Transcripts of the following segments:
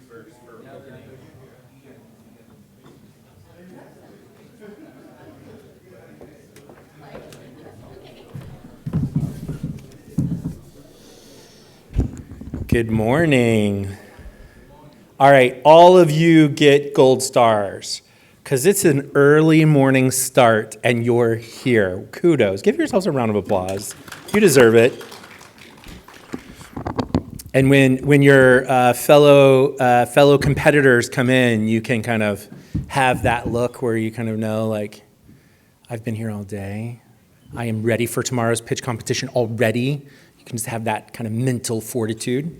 first for opening. Good morning. All right, all of you get gold stars because it's an early morning start and you're here. Kudos. Give yourselves a round of applause. You deserve it. And when your fellow competitors come in, you can kind of have that look where you kind of know, like, I've been here all day. I am ready for tomorrow's pitch competition already. You can just have that kind of mental fortitude.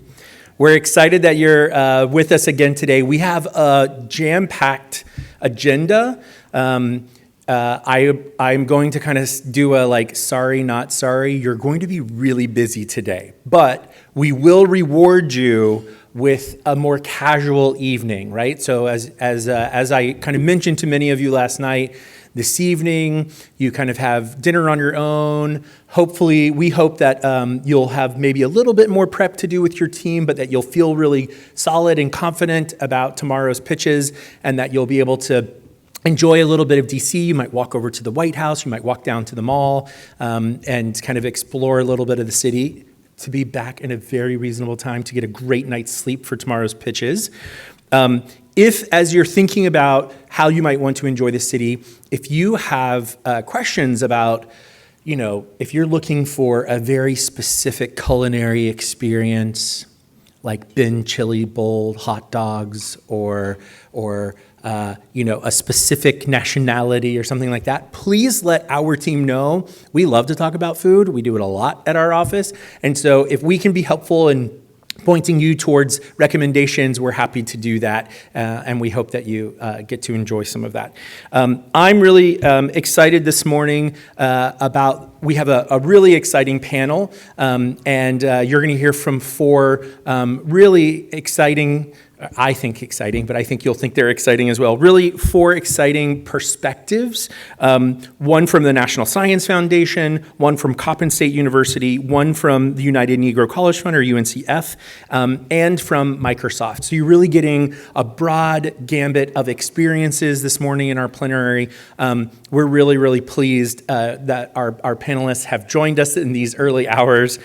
We're excited that you're with us again today. We have a jam-packed agenda. I'm going to kind of do a sorry, not sorry. You're going to be really busy today, but we will reward you with a more casual evening, right? So as I kind of mentioned to many of you last night, this evening, you kind of have dinner on your own. Hopefully, we hope that you'll have maybe a little bit more prep to do with your team, but that you'll feel really solid and confident about tomorrow's pitches and that you'll be able to enjoy a little bit of DC. You might walk over to the White House. You might walk down to the mall and kind of explore a little bit of the city to be back in a very reasonable time to get a great night's sleep for tomorrow's pitches. If, as you're thinking about how you might want to enjoy the city, if you have questions about, if you're looking for a very specific culinary experience, like bin chili bowl hot dogs or a specific nationality or something like that, please let our team know. We love to talk about food. We do it a lot at our office. And so if we can be helpful in pointing you towards recommendations, we're happy to do that, and we hope that you get to enjoy some of that. I'm really excited this morning we have a really exciting panel, and you're going to hear from four really exciting, I think exciting, but I think you'll think they're exciting as well. Really four exciting perspectives. One from the National Science Foundation, one from Coppin State University, one from the United Negro College Fund, or UNCF, and from Microsoft. So you're really getting a broad gambit of experiences this morning in our plenary. We're really, really pleased that our panelists have joined us in these early hours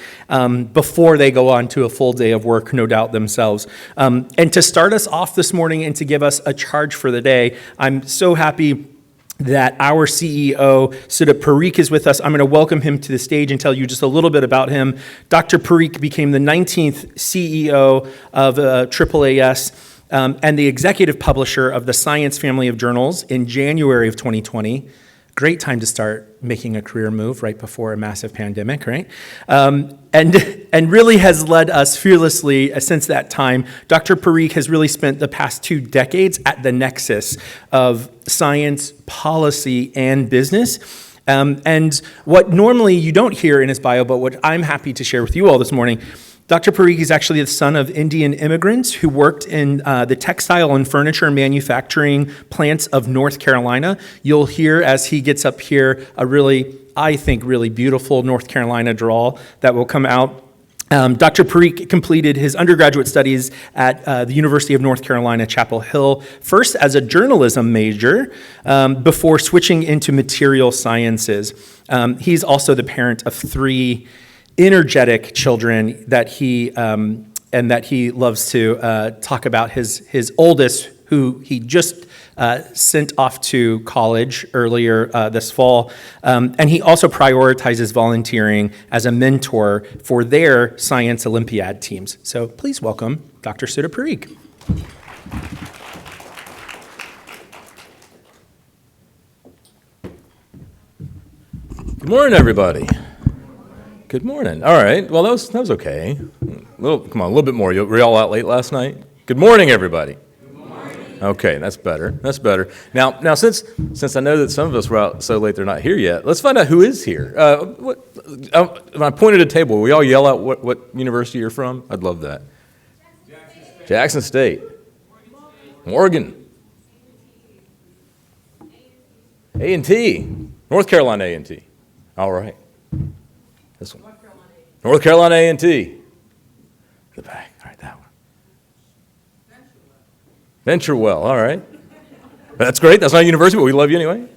before they go on to a full day of work, no doubt themselves. And to start us off this morning and to give us a charge for the day, I'm so happy that our CEO, Sudha Parikh, is with us. I'm going to welcome him to the stage and tell you just a little bit about him. Dr. Parikh became the 19th CEO of AAAS and the executive publisher of the Science family of journals in January of 2020. Great time to start making a career move right before a massive pandemic, right? And really has led us fearlessly since that time. Dr. Parikh has really spent the past 2 decades at the nexus of science, policy, and business. And what normally you don't hear in his bio, but what I'm happy to share with you all this morning, Dr. Parikh is actually the son of Indian immigrants who worked in the textile and furniture manufacturing plants of North Carolina. You'll hear as he gets up here a I think, really beautiful North Carolina drawl that will come out. Dr. Parikh completed his undergraduate studies at the University of North Carolina, Chapel Hill, first as a journalism major before switching into material sciences. He's also the parent of 3 energetic children that he loves to talk about. His oldest, who he just sent off to college earlier this fall, and he also prioritizes volunteering as a mentor for their science Olympiad teams. So please welcome Dr. Sudha Parikh. Good morning, everybody. Good morning. All right. Well, that was okay. Come on, a little bit more. Were you all out late last night? Good morning, everybody. Good morning. Okay, that's better. That's better. Now, since I know that some of us were out so late they're not here yet, let's find out who is here. When I pointed at a table, will we all yell out what university you're from? I'd love that. Jackson State. Morgan. A&T. North Carolina A&T. All right. This one. North Carolina A&T. The back. All right, that one. Venture well, all right. That's great. That's not a university, but we love you anyway.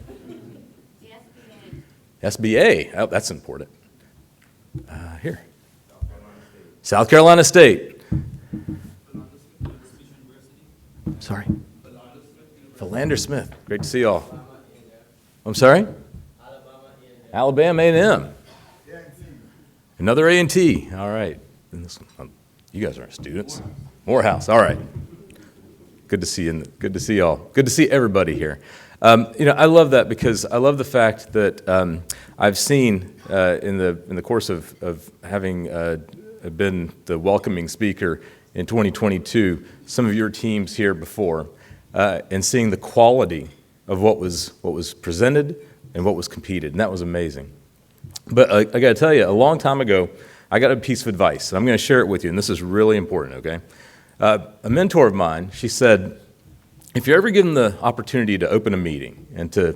SBA. Oh, that's important. Here. South Carolina State. Sorry. Philander Smith. Great to see y'all. I'm sorry? Alabama A&M. Another A&T. All right. You guys aren't students. Morehouse. All right. Good to see you. Good to see y'all. Good to see everybody here. I love that because I love the fact that I've seen in the course of having been the welcoming speaker in 2022, some of your teams here before, and seeing the quality of what was presented and what was competed, and that was amazing. But I got to tell you, a long time ago, I got a piece of advice, and I'm going to share it with you, and this is really important, okay? A mentor of mine, she said, if you're ever given the opportunity to open a meeting and to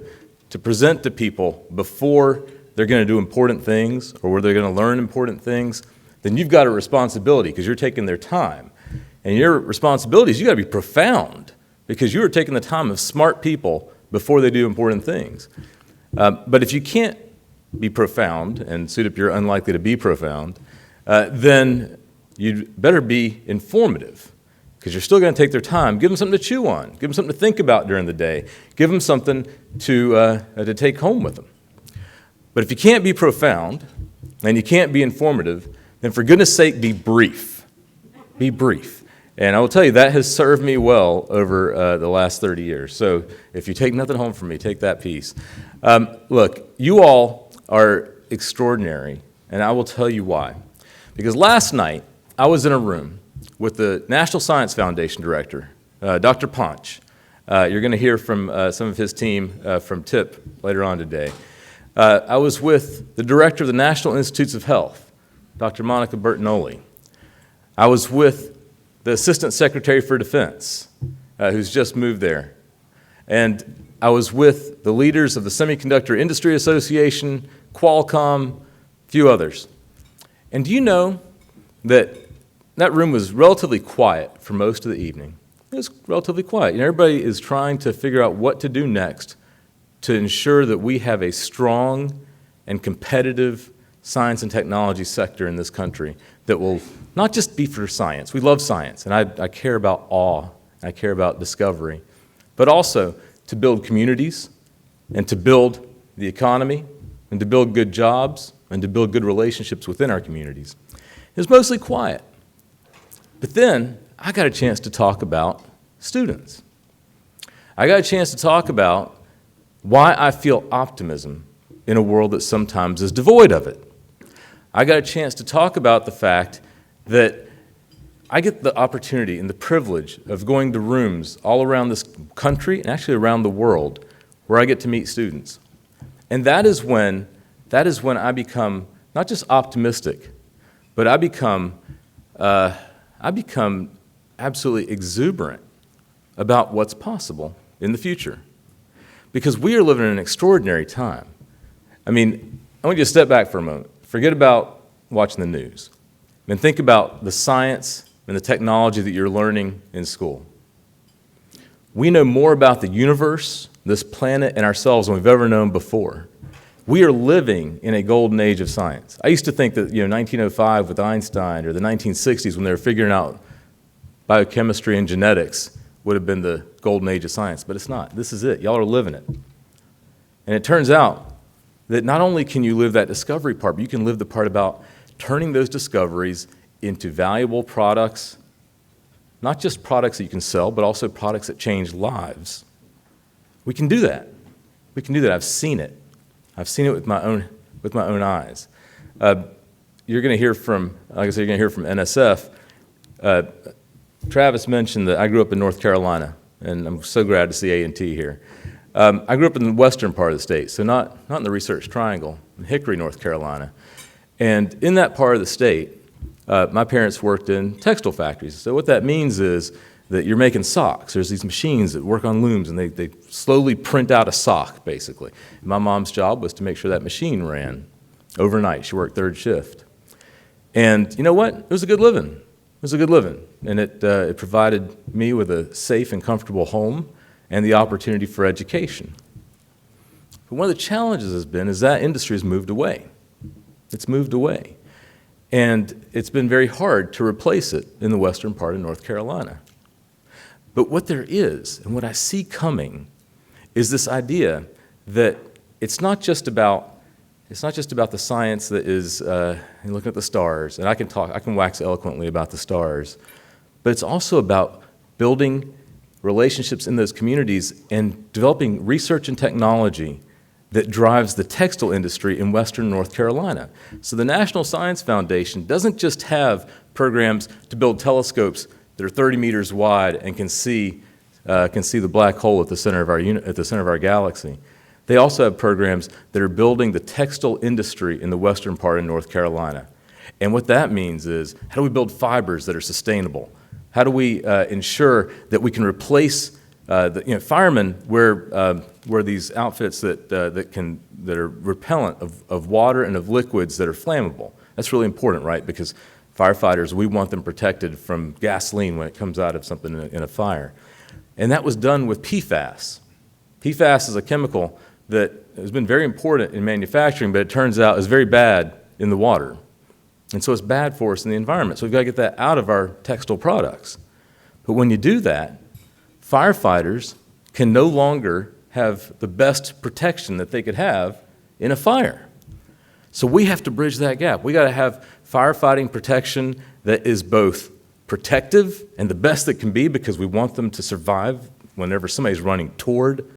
present to people before they're going to do important things or where they're going to learn important things, then you've got a responsibility because you're taking their time. And your responsibility is you got to be profound because you are taking the time of smart people before they do important things. But if you can't be profound, and Sudip, you're unlikely to be profound, then you'd better be informative because you're still going to take their time. Give them something to chew on. Give them something to think about during the day. Give them something to take home with them. But if you can't be profound and you can't be informative, then for goodness sake, be brief. Be brief. And I will tell you, that has served me well over the last 30 years. So if you take nothing home from me, take that piece. Look, you all are extraordinary, and I will tell you why. Because last night, I was in a room with the National Science Foundation director, Dr. Ponch. You're going to hear from some of his team from TIP later on today. I was with the director of the National Institutes of Health, Dr. Monica Bertinoli. I was with the Assistant Secretary for Defense, who's just moved there. And I was with the leaders of the Semiconductor Industry Association, Qualcomm, a few others. And do you know that room was relatively quiet for most of the evening? It was relatively quiet. Everybody is trying to figure out what to do next to ensure that we have a strong and competitive science and technology sector in this country that will not just be for science. We love science, and I care about awe, and I care about discovery, but also to build communities and to build the economy and to build good jobs and to build good relationships within our communities. It was mostly quiet. But then I got a chance to talk about students. I got a chance to talk about why I feel optimism in a world that sometimes is devoid of it. I got a chance to talk about the fact that I get the opportunity and the privilege of going to rooms all around this country and actually around the world where I get to meet students. And that is when I become not just optimistic, but I become absolutely exuberant about what's possible in the future. Because we are living in an extraordinary time. I mean, I want you to step back for a moment. Forget about watching the news. And think about the science and the technology that you're learning in school. We know more about the universe, this planet, and ourselves than we've ever known before. We are living in a golden age of science. I used to think that 1905 with Einstein or the 1960s when they were figuring out biochemistry and genetics would have been the golden age of science, but it's not. This is it. Y'all are living it. And it turns out that not only can you live that discovery part, but you can live the part about turning those discoveries into valuable products, not just products that you can sell, but also products that change lives. We can do that. We can do that. I've seen it. I've seen it with my own eyes. You're going to hear from, like I said, you're going to hear from NSF. Travis mentioned that I grew up in North Carolina, and I'm so glad to see A&T here. I grew up in the western part of the state, so not in the Research Triangle, in Hickory, North Carolina. And in that part of the state, my parents worked in textile factories. So what that means is that you're making socks. There's these machines that work on looms, and they slowly print out a sock, basically. And my mom's job was to make sure that machine ran overnight. She worked third shift. And you know what? It was a good living. It was a good living, and it provided me with a safe and comfortable home and the opportunity for education. But one of the challenges has been is that industry has moved away. It's moved away. And it's been very hard to replace it in the western part of North Carolina. But what there is, and what I see coming, is this idea that it's not just about the science that is looking at the stars, and I can wax eloquently about the stars, but it's also about building relationships in those communities and developing research and technology that drives the textile industry in western North Carolina. So the National Science Foundation doesn't just have programs to build telescopes that are 30 meters wide and can see the black hole at the center of our galaxy. They also have programs that are building the textile industry in the western part of North Carolina. And what that means is, how do we build fibers that are sustainable? How do we ensure that we can replace firemen wear these outfits that are repellent of water and of liquids that are flammable? That's really important, right? Because firefighters, we want them protected from gasoline when it comes out of something in a fire. And that was done with PFAS. PFAS is a chemical that has been very important in manufacturing, but it turns out is very bad in the water. And so it's bad for us in the environment. So we've got to get that out of our textile products. But when you do that, firefighters can no longer have the best protection that they could have in a fire. So we have to bridge that gap. We got to have firefighting protection that is both protective and the best that can be, because we want them to survive whenever somebody's running toward